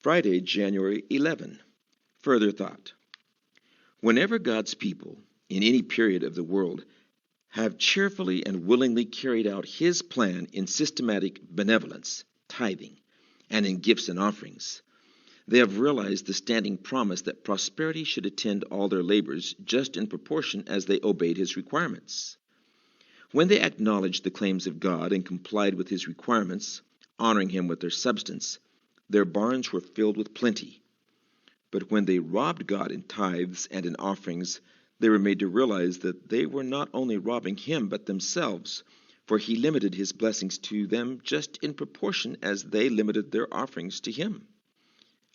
Friday, January 11. Further thought. Whenever God's people, in any period of the world, have cheerfully and willingly carried out His plan in systematic benevolence, tithing, and in gifts and offerings, they have realized the standing promise that prosperity should attend all their labors just in proportion as they obeyed His requirements. When they acknowledged the claims of God and complied with His requirements, honoring Him with their substance, their barns were filled with plenty. But when they robbed God in tithes and in offerings, they were made to realize that they were not only robbing Him but themselves, for He limited His blessings to them just in proportion as they limited their offerings to Him.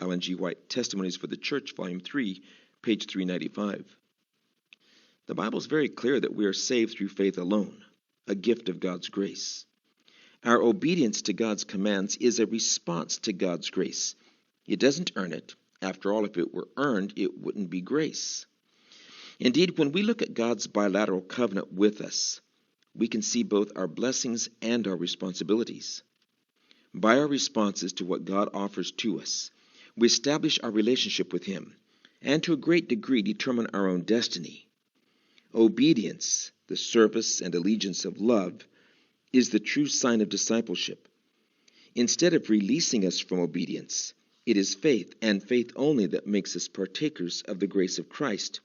Ellen G. White, Testimonies for the Church, Volume 3, page 395. The Bible is very clear that we are saved through faith alone, a gift of God's grace. Our obedience to God's commands is a response to God's grace. It doesn't earn it. After all, if it were earned, it wouldn't be grace. Indeed, when we look at God's bilateral covenant with us, we can see both our blessings and our responsibilities. By our responses to what God offers to us, we establish our relationship with Him, and to a great degree determine our own destiny. Obedience, the service and allegiance of love, is the true sign of discipleship. Instead of releasing us from obedience, it is faith, and faith only, that makes us partakers of the grace of Christ,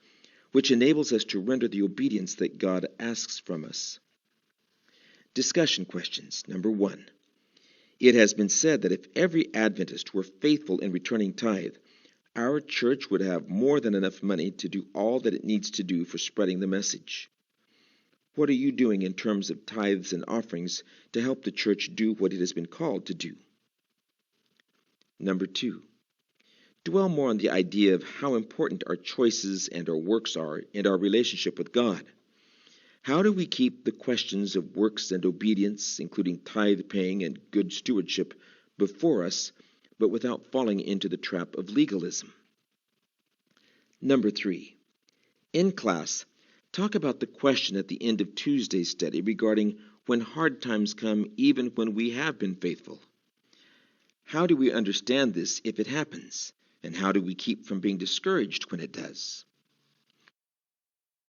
which enables us to render the obedience that God asks from us. Discussion questions. Number 1. It has been said that if every Adventist were faithful in returning tithe, our church would have more than enough money to do all that it needs to do for spreading the message. What are you doing in terms of tithes and offerings to help the church do what it has been called to do? Number 2. Dwell more on the idea of how important our choices and our works are in our relationship with God. How do we keep the questions of works and obedience, including tithe paying and good stewardship, before us, but without falling into the trap of legalism? Number 3. In class, talk about the question at the end of Tuesday's study regarding when hard times come even when we have been faithful. How do we understand this if it happens? And how do we keep from being discouraged when it does?